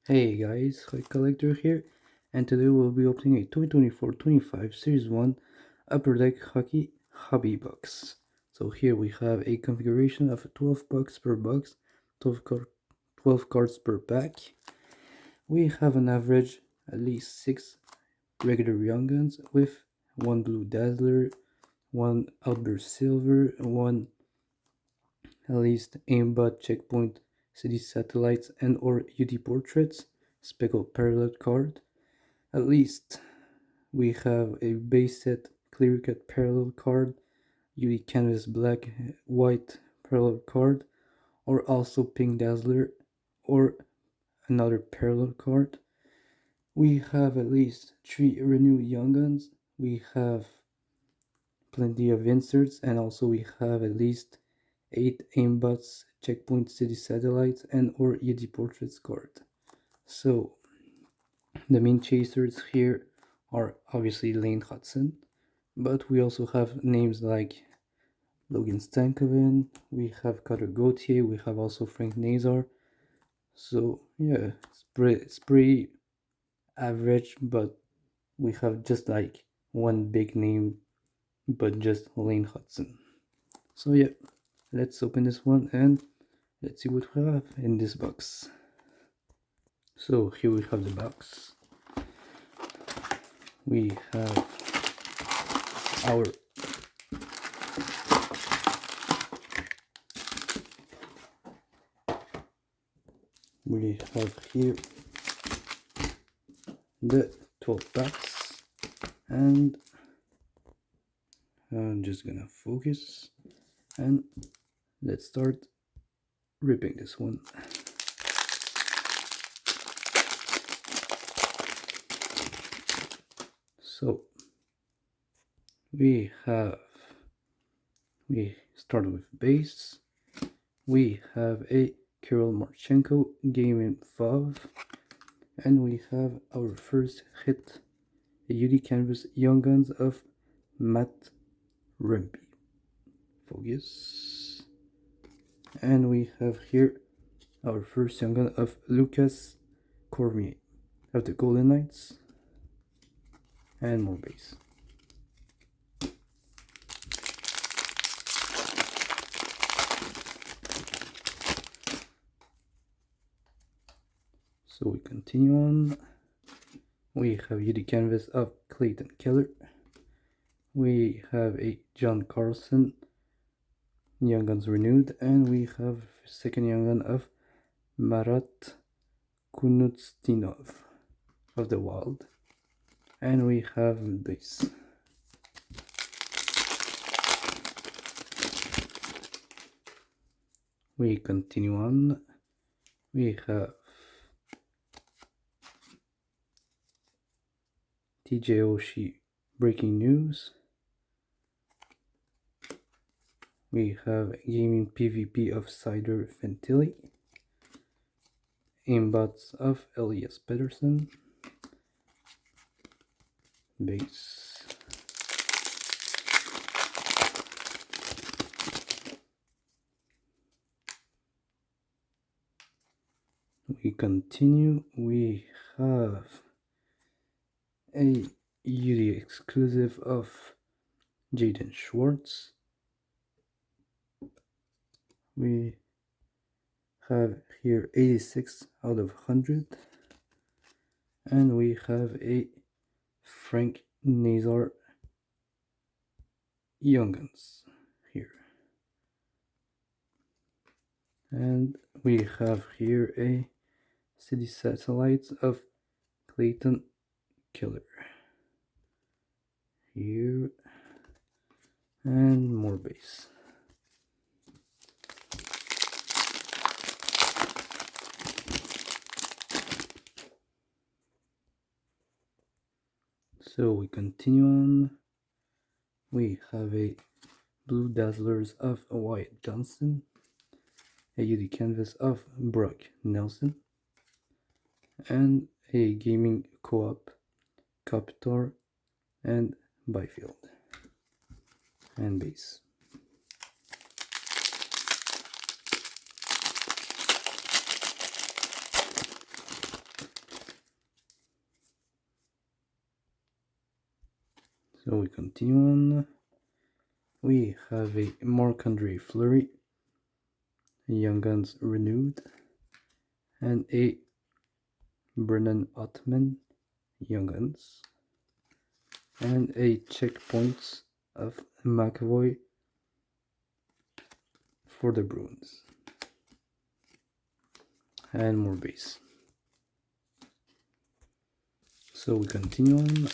Hey guys, Hot Collector here, and today we'll be opening a 2024-25 Series 1 Upper Deck Hockey Hobby Box. So here we have a configuration of 12 bucks per box, 12 cards per pack. We have an average at least 6 regular Young Guns with 1 Blue Dazzler, 1 Outburst Silver, 1 at least aimbot checkpoint city satellites and or UD portraits, speckled parallel card. At least we have a base set clear cut parallel card, UD canvas black white parallel card, or also pink dazzler or another parallel card. We have at least 3 renewed young guns. We have plenty of inserts, and also we have at least 8 aimbots, checkpoint city satellites, and or UD portraits card. So the main chasers here are obviously Lane Hutson, but we also have names like Logan Stankoven, we have Cutter Gauthier, we have also Frank Nazar. So yeah, it's pretty average, but we have just like one big name, but just Lane Hutson. So yeah, let's open this one and let's see what we have in this box. So here we have the box. We have our we have here the 12 packs, and I'm just gonna focus and let's start ripping this one. So we start with base. We have a Kirill Marchenko Gaming Vav, and we have our first hit, a UD Canvas Young Guns of Matt Rempe. Focus. And we have here our first Young Gun of Lucas Cormier of the Golden Knights, and more base. So we continue on. We have UD Canvas of Clayton Keller. We have a John Carlson Young Guns Renewed, and we have second Young Gun of Marat Kunutstinov of the Wild, and we have base. We continue on. We have TJ Oshie Breaking News. We have Gaming PvP of Cider Ventilli, aimbots of Elias Pedersen, base. We continue. We have a UD exclusive of Jaden Schwartz. We have here 86 out of 100, and we have a Frank Nazar Young Guns here, and we have here a City Satellites of Clayton Keller here, and more base. So we continue on. We have a Blue Dazzlers of Wyatt Johnson, a UD Canvas of Brock Nelson, and a Gaming Co-op Kopitar and Byfield, and base. So we continue on. We have a Marc-Andre Fleury, Young Guns Renewed, and a Brennan Ottman, Young Guns, and a Checkpoints of McAvoy for the Bruins, and more base. So we continue on.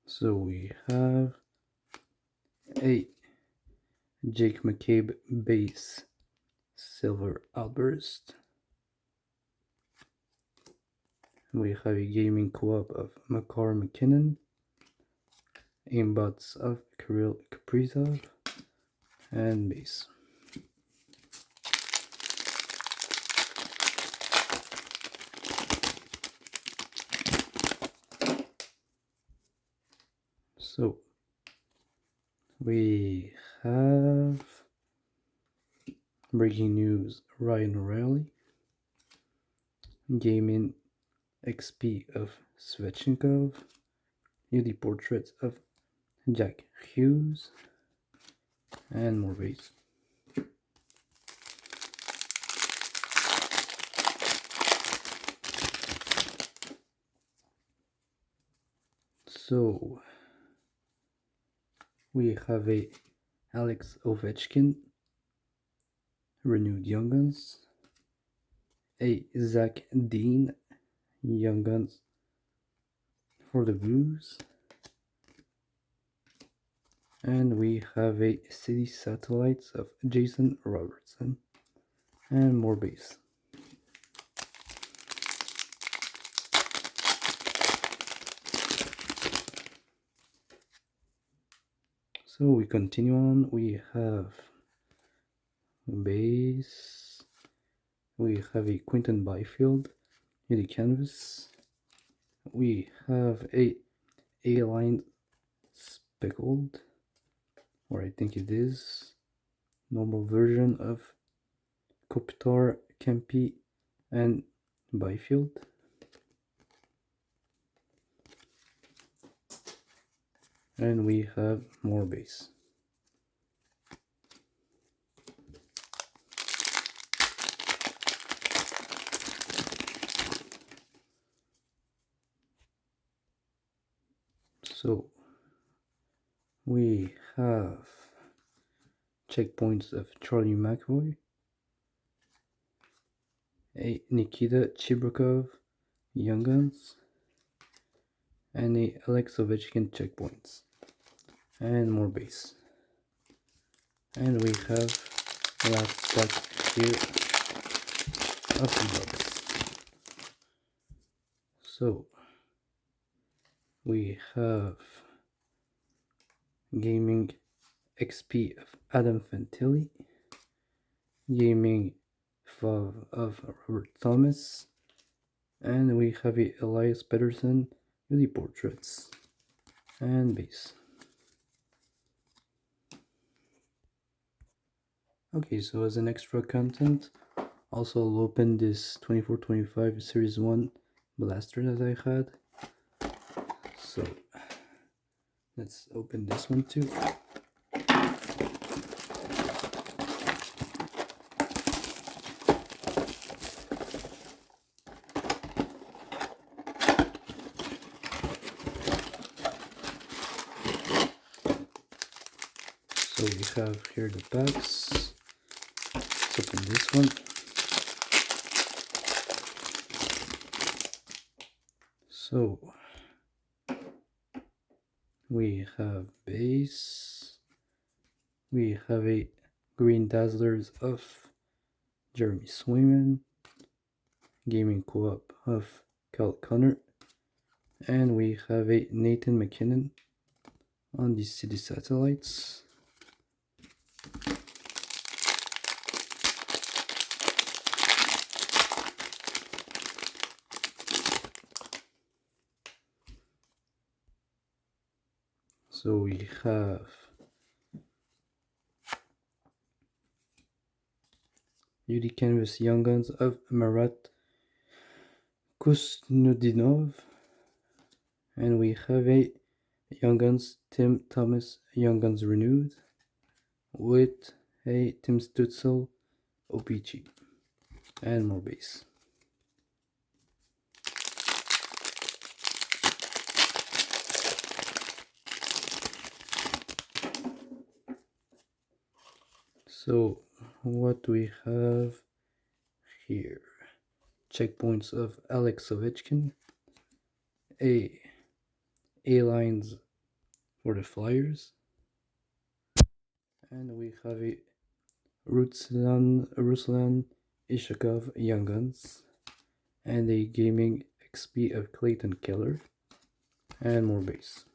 So we have a Jake McCabe base Silver Outburst. We have a gaming co-op of Makar McKinnon, aimbots of Kirill Kaprizov, and base. So we have breaking news: Ryan O'Reilly, gaming XP of Svechnikov, UD portraits of Jack Hughes, and more base. So we have a Alex Ovechkin, renewed Young Guns, a Zach Dean, Young Guns for the Blues, and we have a City Satellites of Jason Robertson, and more base. So we continue on. We have base. We have a Quinton Byfield, the canvas. We have a A-line speckled, or I think it is normal version of Kopitar, Kempe, and Byfield. And we have more base. So we have checkpoints of Charlie McAvoy, a Nikita Chibrikov, Young Guns, and a Alex Ovechkin checkpoints, and more base. And we have last pack here of the box. So we have gaming XP of Adam Fantilli, gaming FAV of Robert Thomas, and we have a Elias Pettersson with the portraits and base. Okay, so as an extra content, also I'll open this 24-25 Series 1 blaster that I had. So let's open this one too. So we have here the packs. Let's open this one. So we have base. We have a Green Dazzlers of Jeremy Swayman, gaming co-op of Cal Connor, and we have a Nathan McKinnon on the City Satellites. So we have UD Canvas Young Guns of Marat Kusnudinov. And we have a Young Guns Tim Thomas Young Guns Renewed with a Tim Stutzel OPG and more base. So what do we have here? Checkpoints of Alex Ovechkin, A-lines for the Flyers, and we have a Ruslan Ishakov Young Guns, and a Gaming XP of Clayton Keller, and more base.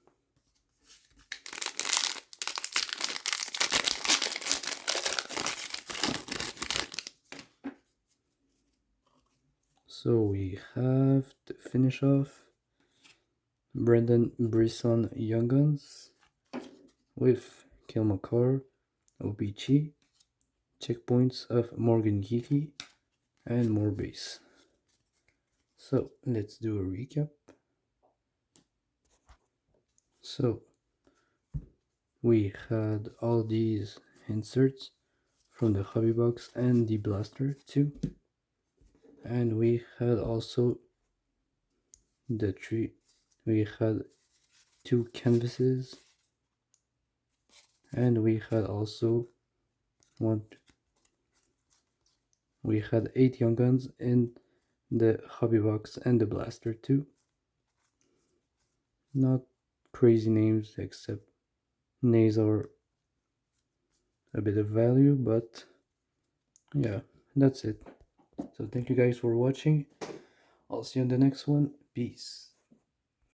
So we have to finish off Brendan Brisson Young Guns with Kilmacar, OBG, checkpoints of Morgan Geeky, and more base. So let's do a recap. So we had all these inserts from the hobby box and the blaster too, and we had also the tree. We had 2 canvases, and we had also we had 8 Young Guns in the hobby box and the blaster too. Not crazy names, except names are a bit of value, but yeah, that's it. So thank you guys for watching. I'll see you on the next one. Peace.